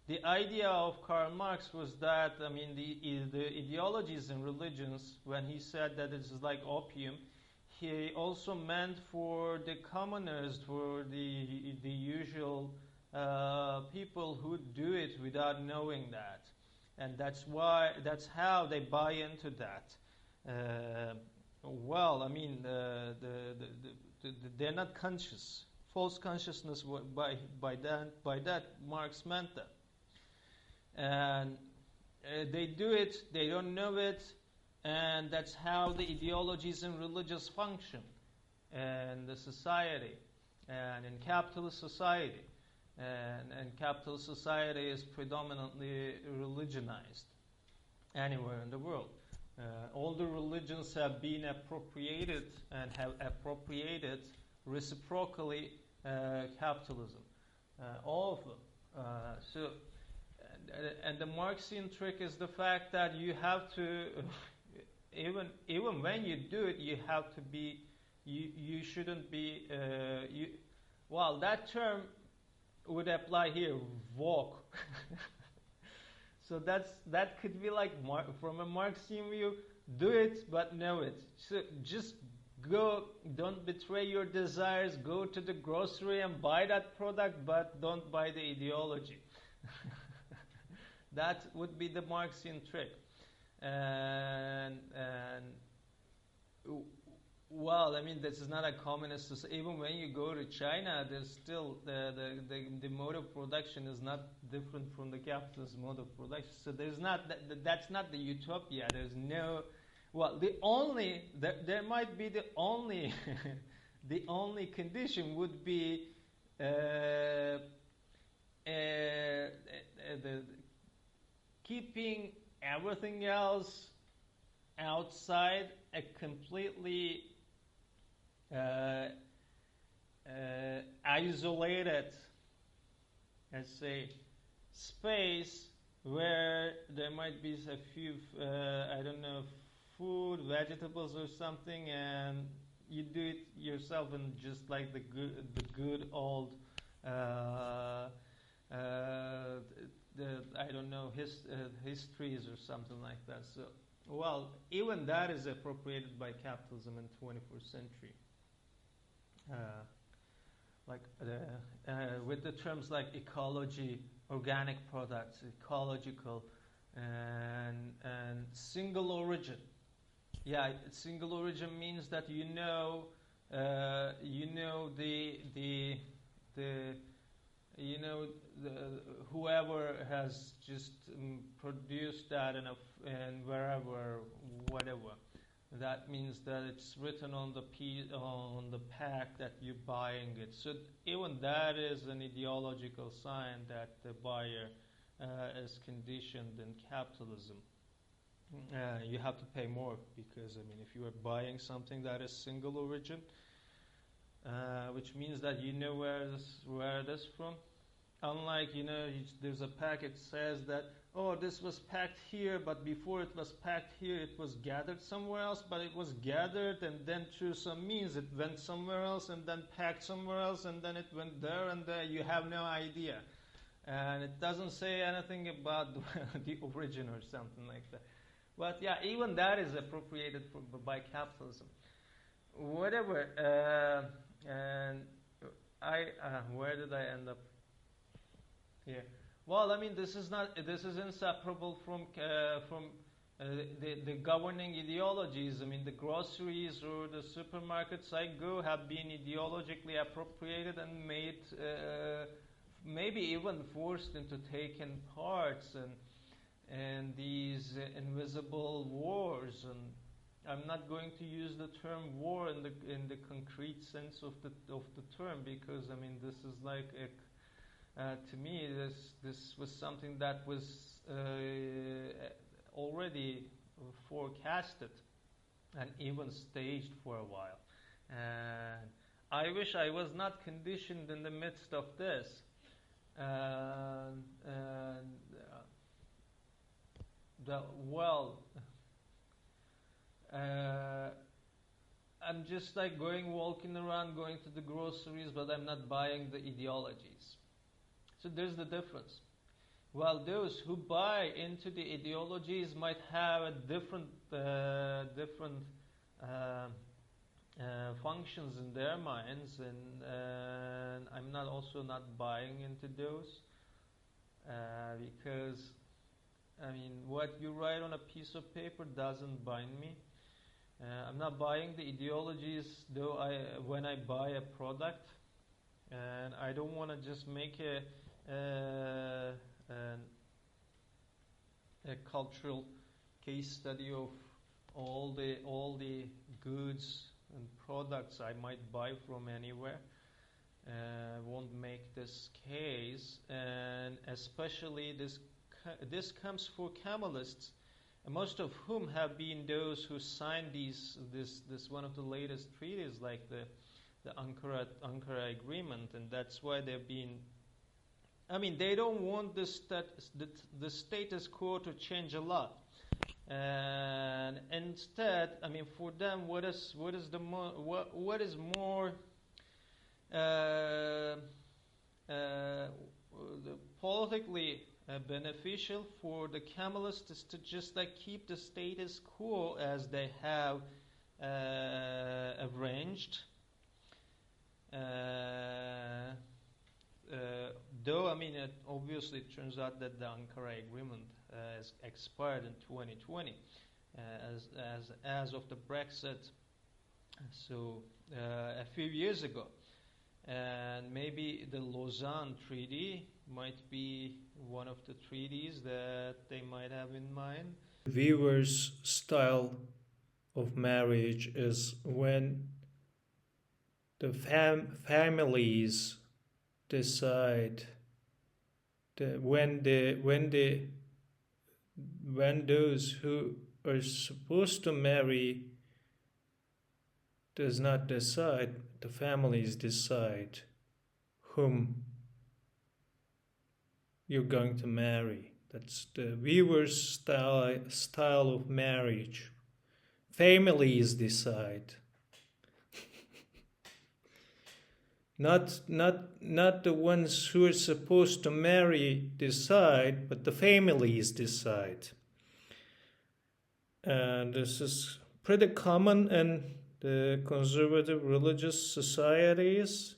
the idea of Karl Marx was that, I mean, the ideologies and religions, when he said that it's like opium, he also meant for the commoners, for the usual people who do it without knowing that. And that's how they buy into that. Well, I mean, they're not conscious. False consciousness, by that Marx meant that. And they do it, they don't know it, and that's how the ideologies and religions function in the society and in capitalist society. And capitalist society is predominantly religionized anywhere in the world. All the religions have been appropriated and have appropriated reciprocally capitalism. All of them. And the Marxian trick is the fact that you have to, even when you do it, you have to be, you shouldn't be, well, that term would apply here, woke. So that could be like, from a Marxian view, do it but know it. So just go, don't betray your desires, go to the grocery and buy that product, but don't buy the ideology. That would be the Marxian trick. And well, I mean, this is not a communist society. Even when you go to China, there's still the mode of production is not different from the capitalist mode of production. So there's not that's not the utopia. There's no, well, there might be the only the only condition would be keeping everything else outside a completely isolated, let's say, space where there might be a few, I don't know, food, vegetables or something, and you do it yourself, and just like the good old I don't know, histories or something like that. So, well, even that is appropriated by capitalism in the 21st century. With the terms like ecology, organic products, ecological, and single origin. Yeah, single origin means that whoever has just produced that and wherever, whatever. That means that it's written on the pack that you're buying it. So even that is an ideological sign that the buyer is conditioned in capitalism. You have to pay more because, I mean, if you are buying something that is single origin, which means that you know where it is from. Unlike, there's a packet says that, oh, this was packed here, but before it was packed here, it was gathered somewhere else, but it was gathered, and then through some means it went somewhere else, and then packed somewhere else, and then it went there, and there. You have no idea. And it doesn't say anything about the origin or something like that. But yeah, even that is appropriated by capitalism. Whatever. And where did I end up? Here. Well, I mean, this is inseparable from the governing ideologies. I mean, the groceries or the supermarkets I go have been ideologically appropriated and made, maybe even forced into taking parts and these invisible wars. And I'm not going to use the term war in the concrete sense of the term, because I mean, this is like to me, this was something that was already forecasted and even staged for a while. And I wish I was not conditioned in the midst of this. I'm just like walking around, going to the groceries, but I'm not buying the ideologies. So there's the difference. Well, those who buy into the ideologies might have a different uh, functions in their minds, and I'm not also not buying into those because I mean what you write on a piece of paper doesn't bind me. I'm not buying the ideologies though when I buy a product, and I don't want to just make an, a cultural case study of all the goods and products I might buy from anywhere. Won't make this case, and especially this comes for Kemalists, most of whom have been those who signed this one of the latest treaties, like the Ankara Agreement, and that's why they've been. I mean, they don't want the status quo to change a lot, and instead, I mean, for them, what is more politically beneficial for the Kemalists is to just like keep the status quo as they have arranged. Though I mean, obviously it turns out that the Ankara Agreement has expired in 2020, as of the Brexit. So a few years ago, and maybe the Lausanne Treaty might be one of the treaties that they might have in mind. Viewer's style of marriage is when the families decide when those who are supposed to marry does not decide, the families decide whom you're going to marry. That's the viewer's style of marriage. Families decide. Not the ones who are supposed to marry decide, but the families decide. And this is pretty common in the conservative religious societies.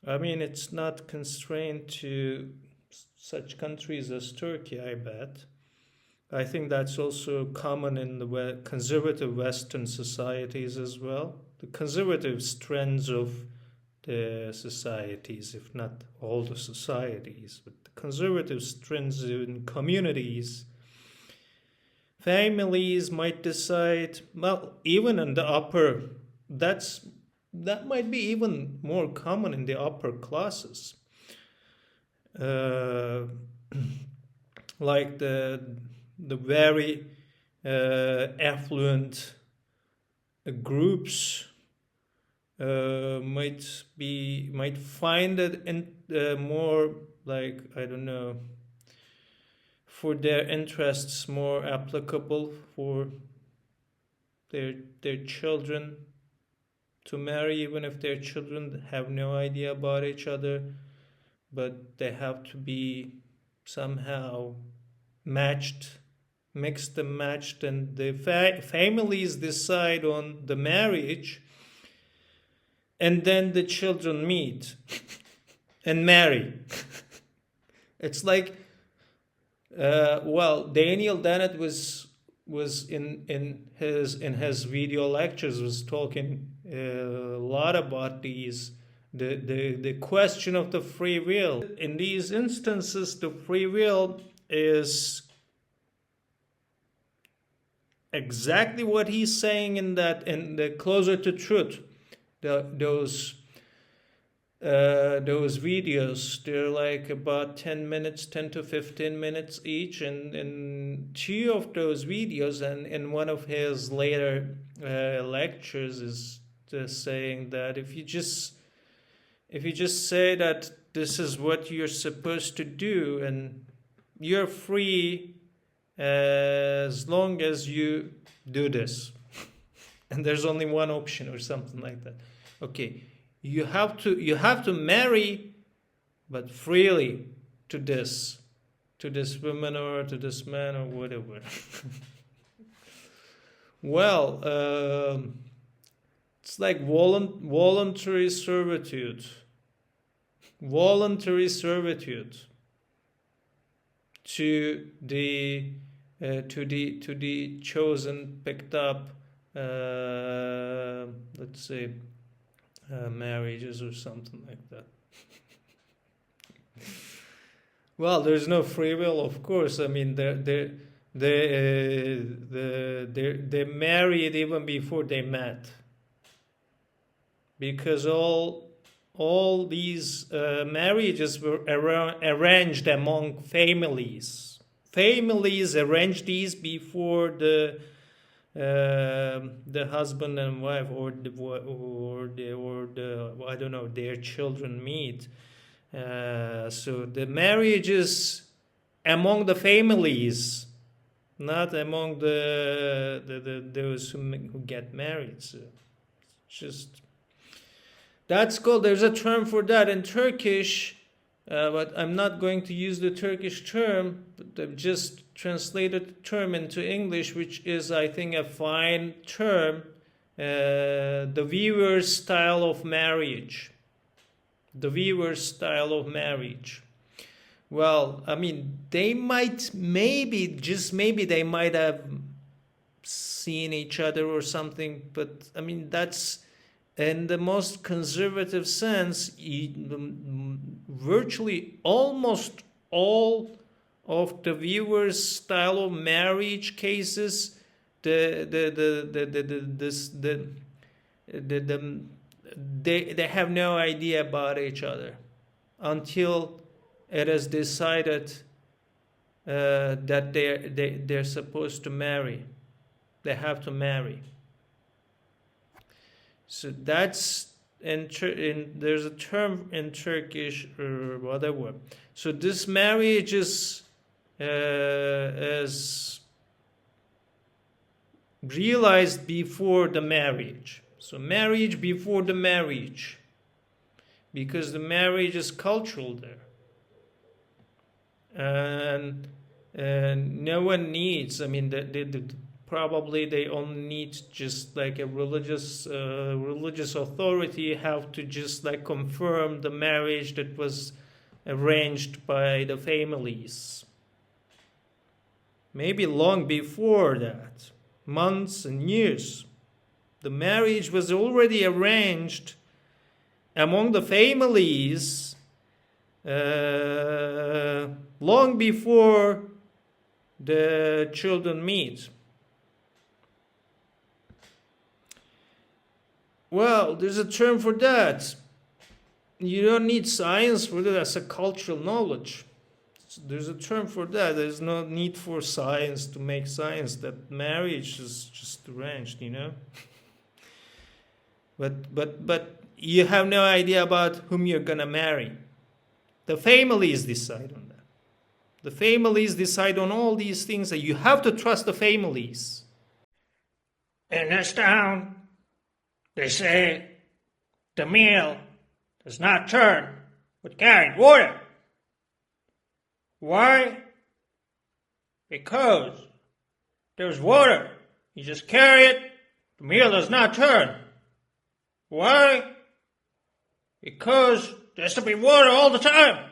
I mean, it's not constrained to such countries as Turkey, I bet. I think that's also common in the conservative Western societies as well. The conservative strands of the societies, if not all the societies, but the conservative strands in communities, families might decide, well, even in the upper, that might be even more common in the upper classes. Like the very affluent groups might find it more, like, I don't know, for their interests more applicable for their children to marry, even if their children have no idea about each other, but they have to be somehow mixed and matched, and the families decide on the marriage, and then the children meet and marry. It's like, well, Daniel Dennett was in his video lectures was talking a lot about the question of the free will. In these instances, the free will is exactly what he's saying in the Closer to Truth. Those videos, they're like about 10 to 15 minutes each, and in two of those videos, and in one of his later lectures, is just saying that if you just say that this is what you're supposed to do, and you're free as long as you do this, and there's only one option or something like that. Okay, you have to marry, but freely to to this woman or to this man or whatever. Well, it's like voluntary servitude. Voluntary servitude to the chosen, picked up, let's say, marriages or something like that. Well, there's no free will, of course. I mean, they're married even before they met, because all these marriages were arranged among families. Families arranged these before the husband and wife or the I don't know, their children meet. So the marriages among the families, not among those who get married. So it's just, that's called, there's a term for that in Turkish, but I'm not going to use the Turkish term, but I've just translated the term into English, which is, I think, a fine term, the viewer's style of marriage. The viewer's style of marriage. Well, I mean, they might, just maybe they might have seen each other or something, but I mean, that's, in the most conservative sense, virtually almost all of the viewer's style of marriage cases, they have no idea about each other until it is decided that they're supposed to marry. They have to marry. So that's there's a term in Turkish or whatever. So this marriage is realized before the marriage. So marriage before the marriage, because the marriage is cultural there, and no one needs. I mean, probably they only need just like a religious authority have to just like confirm the marriage that was arranged by the families. Maybe long before that, months and years. The marriage was already arranged among the families long before the children meet. Well, there's a term for that. You don't need science for that as a cultural knowledge. There's a term for that. There's no need for science to make science. That marriage is just arranged, you know. But you have no idea about whom you're gonna marry. The families decide on that. The families decide on all these things, that you have to trust the families. In this town, they say the meal does not turn with carrying water. Why? Because there's water. You just carry it, the meal does not turn. Why? Because there has to be water all the time.